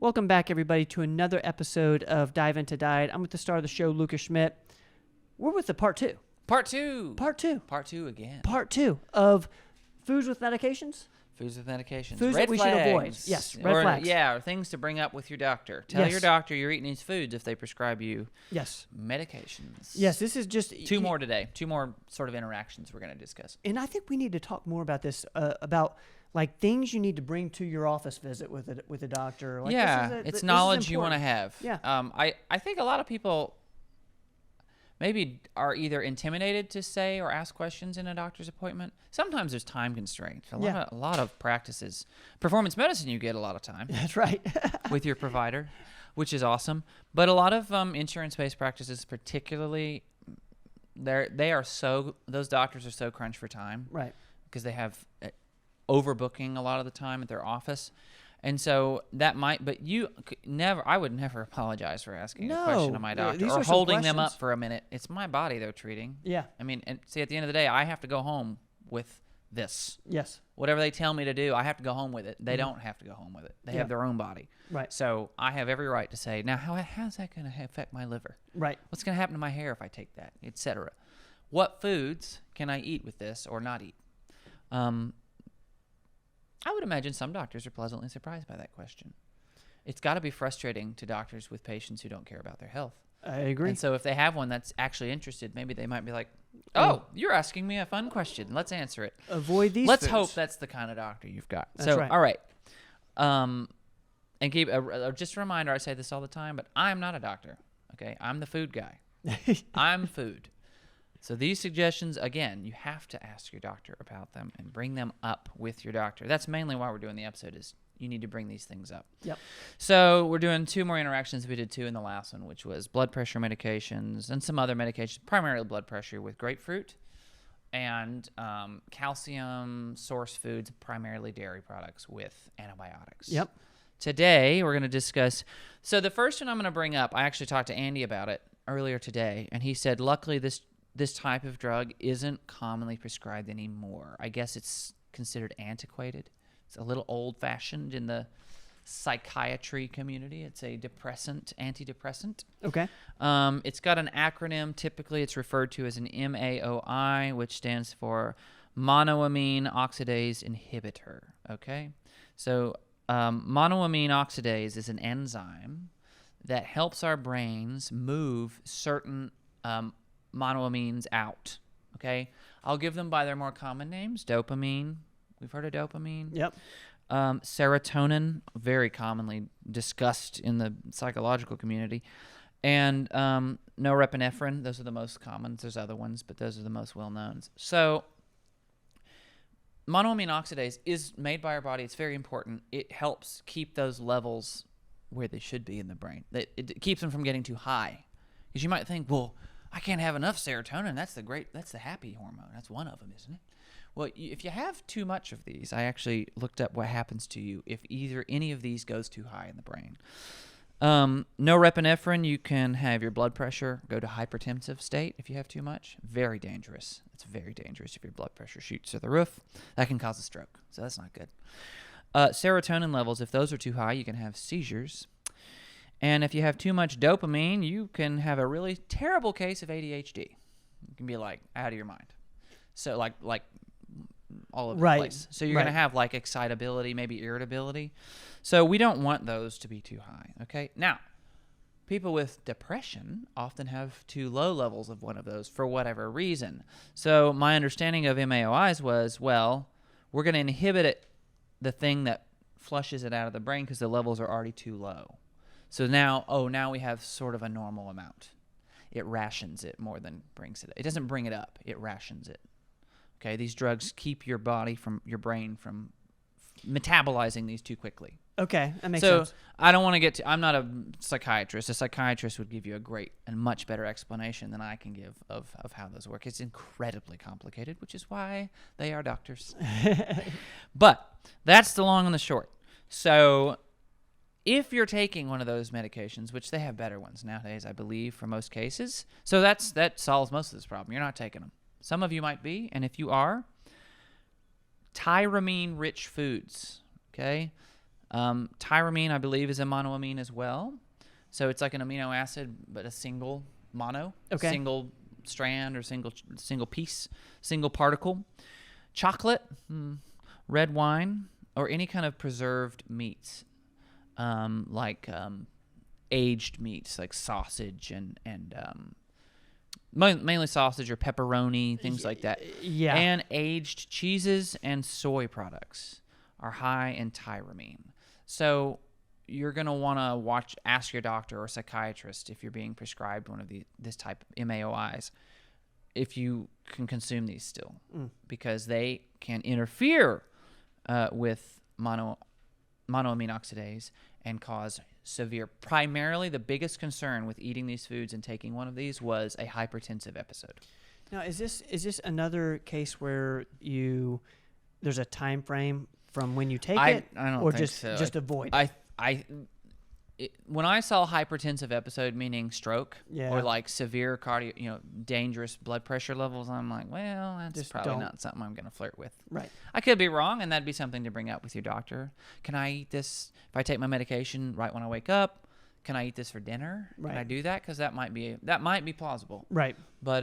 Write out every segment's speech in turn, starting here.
Welcome back, everybody, to another episode of Dive Into Diet. I'm with the star of the show, Lucas Schmidt. We're with the part two. Part two. Part two. Part two again. Part two of foods with medications. Foods with medications. Foods red that we flags. should avoid. Yes, red flags. Yeah, or things to bring up with your doctor. Tell your doctor you're eating these foods if they prescribe you medications. Yes, this is just... Two more today. Two more sort of interactions we're going to discuss. And I think we need to talk more about this, about like things you need to bring to your office visit with a doctor. Like, it's knowledge you want to have. Yeah. I think a lot of people maybe are either intimidated to say or ask questions in a doctor's appointment. Sometimes there's time constraints. A lot of practices. Performance medicine, you get a lot of time. That's right. with your provider, which is awesome. But a lot of insurance-based practices, particularly, those doctors are so crunched for time. Right. Because they have overbooking a lot of the time at their office. And so that might, but I would never apologize for asking a question of my doctor or holding them up for a minute. It's my body they're treating. Yeah. I mean, and see, at the end of the day, I have to go home with this. Yes. Whatever they tell me to do, I have to go home with it. They don't have to go home with it. They have their own body. Right. So I have every right to say, now, how's that going to affect my liver? Right. What's going to happen to my hair if I take that, etc.? What foods can I eat with this or not eat? I would imagine some doctors are pleasantly surprised by that question. It's got to be frustrating to doctors with patients who don't care about their health. I agree. And so if they have one that's actually interested, maybe they might be like, oh, you're asking me a fun question. Let's answer it. Avoid these Let's foods. hope that's the kind of doctor you've got. That's right. All right. And keep just a reminder, I say this all the time, but I'm not a doctor. Okay? I'm the food guy. I'm food. So these suggestions, again, you have to ask your doctor about them and bring them up with your doctor. That's mainly why we're doing the episode, is you need to bring these things up. Yep. So we're doing two more interactions. We did two in the last one, which was blood pressure medications and some other medications, primarily blood pressure with grapefruit, and calcium source foods, primarily dairy products with antibiotics. Yep. Today, we're going to discuss... So the first one I'm going to bring up, I actually talked to Andy about it earlier today, and he said, luckily, this type of drug isn't commonly prescribed anymore. I guess it's considered antiquated. It's a little old-fashioned in the psychiatry community. It's a antidepressant. Okay. It's got an acronym. Typically, it's referred to as an MAOI, which stands for monoamine oxidase inhibitor. Okay? So monoamine oxidase is an enzyme that helps our brains move certain monoamines out. Okay, I'll give them by their more common names. Dopamine, we've heard of dopamine. Yep. Serotonin, very commonly discussed in the psychological community, and norepinephrine. Those are the most common. There's other ones, but those are the most well known. So monoamine oxidase is made by our body. It's very important. It helps keep those levels where they should be in the brain. It keeps them from getting too high. Because you might think, well, I can't have enough serotonin. That's the happy hormone. That's one of them, isn't it? Well, if you have too much of these, I actually looked up what happens to you if any of these goes too high in the brain. Norepinephrine, you can have your blood pressure go to hypertensive state if you have too much. Very dangerous. It's very dangerous if your blood pressure shoots to the roof. That can cause a stroke, so that's not good. Serotonin levels, if those are too high, you can have seizures. And if you have too much dopamine, you can have a really terrible case of ADHD. You can be like out of your mind. So like all over the place. So you're going to have like excitability, maybe irritability. So we don't want those to be too high. Okay. Now, people with depression often have too low levels of one of those for whatever reason. So my understanding of MAOIs was, well, we're going to inhibit the thing that flushes it out of the brain because the levels are already too low. So now we have sort of a normal amount. It rations it more than brings it up. It doesn't bring it up. It rations it. Okay, these drugs keep your brain from metabolizing these too quickly. Okay, that makes sense. So I don't want to get to, I'm not a psychiatrist. A psychiatrist would give you a great and much better explanation than I can give of how those work. It's incredibly complicated, which is why they are doctors. But that's the long and the short. So if you're taking one of those medications, which they have better ones nowadays, I believe, for most cases, so that solves most of this problem. You're not taking them. Some of you might be, and if you are, tyramine-rich foods, okay? Tyramine, I believe, is a monoamine as well. So it's like an amino acid, but a single single strand or single piece, single particle. Chocolate, red wine, or any kind of preserved meats, like aged meats, like sausage and mainly sausage or pepperoni, things like that. Yeah. And aged cheeses and soy products are high in tyramine. So you're going to want to ask your doctor or psychiatrist if you're being prescribed one of this type of MAOIs if you can consume these still, because they can interfere with monoamine oxidase and cause severe. Primarily, the biggest concern with eating these foods and taking one of these was a hypertensive episode. Now, is this another case where there's a time frame from when you take it, I don't or think so. just avoid it? When I saw hypertensive episode, meaning stroke, Yeah. or like severe dangerous blood pressure levels, I'm like, well, that's Just probably don't. not something I'm going to flirt with. Right. I could be wrong, and that'd be something to bring up with your doctor. Can I eat this if I take my medication right when I wake up? Can I eat this for dinner? Right. Can I do that? Because that might be plausible. Right. But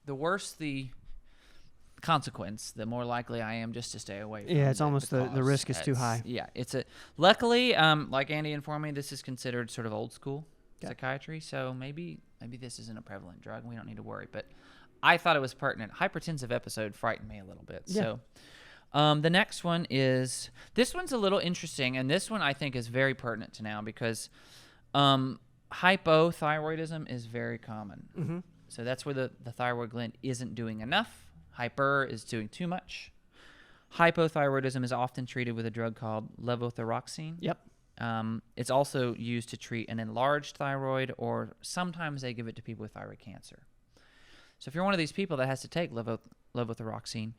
the worse the consequence, the more likely I am just to stay away from Yeah, it's it, almost the because risk is too it's- high. Yeah, luckily, like Andy informed me, this is considered sort of old school psychiatry, so maybe this isn't a prevalent drug and we don't need to worry. But I thought it was pertinent. Hypertensive episode frightened me a little bit. Yeah. So the next one is, this one's a little interesting, and this one I think is very pertinent to now because hypothyroidism is very common. Mm-hmm. So that's where the thyroid gland isn't doing enough. Hyper is doing too much. Hypothyroidism is often treated with a drug called levothyroxine. Yep. It's also used to treat an enlarged thyroid, or sometimes they give it to people with thyroid cancer. So if you're one of these people that has to take levothyroxine,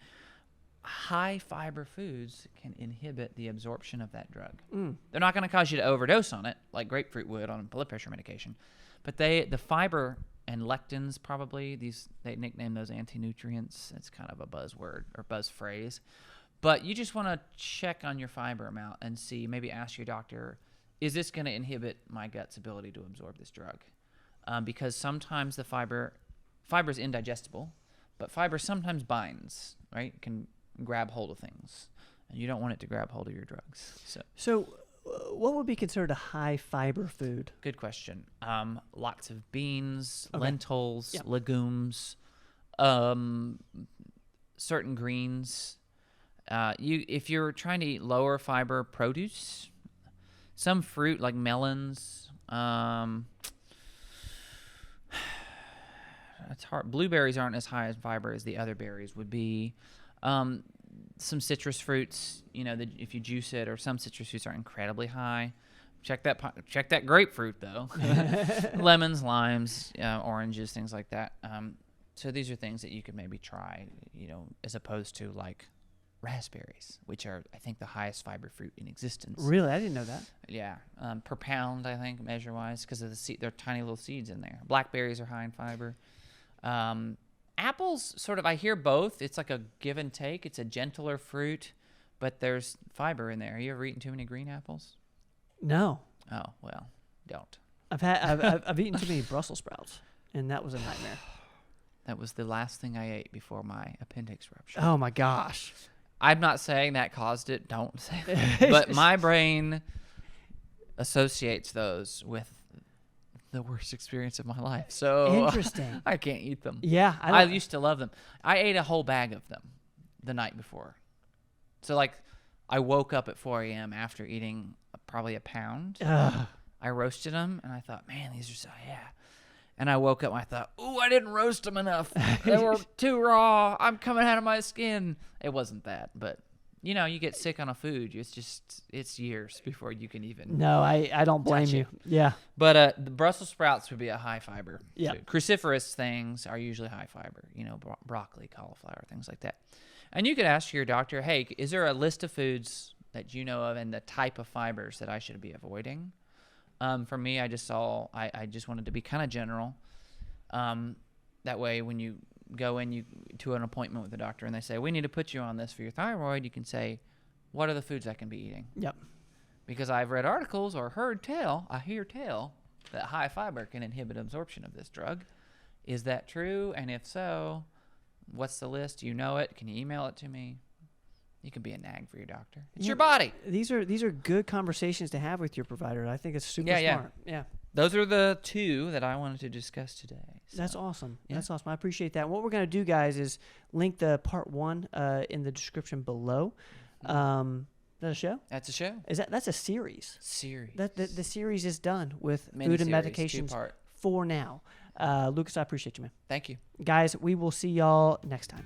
high fiber foods can inhibit the absorption of that drug. They're not going to cause you to overdose on it like grapefruit would on blood pressure medication, but the fiber and lectins, probably, they nickname those anti-nutrients. It's kind of a buzzword or buzz phrase. But you just want to check on your fiber amount and see, maybe ask your doctor, is this going to inhibit my gut's ability to absorb this drug? Because sometimes the fiber is indigestible, but fiber sometimes binds, right? It can grab hold of things, and you don't want it to grab hold of your drugs. So what would be considered a high fiber food? Good question. Lots of beans, Okay. lentils, Yep. legumes, certain greens. If you're trying to eat lower fiber produce, some fruit like melons. It's hard. Blueberries aren't as high in fiber as the other berries would be. Some citrus fruits, if you juice it, or some citrus fruits are incredibly high. Check that grapefruit though. Lemons, limes, oranges, things like that. So these are things that you could maybe try, as opposed to like raspberries, which are, I think, the highest fiber fruit in existence. Really? I didn't know that. Yeah, per pound, I think, measure-wise, because of there are tiny little seeds in there. Blackberries are high in fiber. Apples, sort of, I hear both. It's like a give and take. It's a gentler fruit, but there's fiber in there. Have you ever eaten too many green apples? No. Oh, well, don't. I've eaten too many Brussels sprouts, and that was a nightmare. That was the last thing I ate before my appendix rupture. Oh my gosh. I'm not saying that caused it. Don't say that. But my brain associates those with the worst experience of my life. So Interesting. I can't eat them. Yeah, I used to love them. I ate a whole bag of them the night before. So, like, I woke up at 4 a.m. after eating probably a pound. Ugh. I roasted them, and I thought, man, these are so, yeah. And I woke up and I thought, ooh, I didn't roast them enough. They were too raw. I'm coming out of my skin. It wasn't that, but you get sick on a food. It's years before you can even. No, I don't blame touch you. it. Yeah. But the Brussels sprouts would be a high fiber. Yeah. food. Cruciferous things are usually high fiber. Broccoli, cauliflower, things like that. And you could ask your doctor, hey, is there a list of foods that you know of and the type of fibers that I should be avoiding? For me, I just wanted to be kind of general. That way, when you go to an appointment with the doctor and they say, we need to put you on this for your thyroid, you can say, what are the foods I can be eating? Yep. Because I've read articles or I hear tell that high fiber can inhibit absorption of this drug. Is that true? And if so, what's the list? Do you know it? Can you email it to me? You can be a nag for your doctor. It's your body. These are good conversations to have with your provider. I think it's super smart. Yeah. Those are the two that I wanted to discuss today. So. That's awesome. Yeah. That's awesome. I appreciate that. What we're going to do, guys, is link the part 1 in the description below. Is that a show? That's a show. That's a series. The series is done with food and medications for now. Lucas, I appreciate you, man. Thank you. Guys, we will see y'all next time.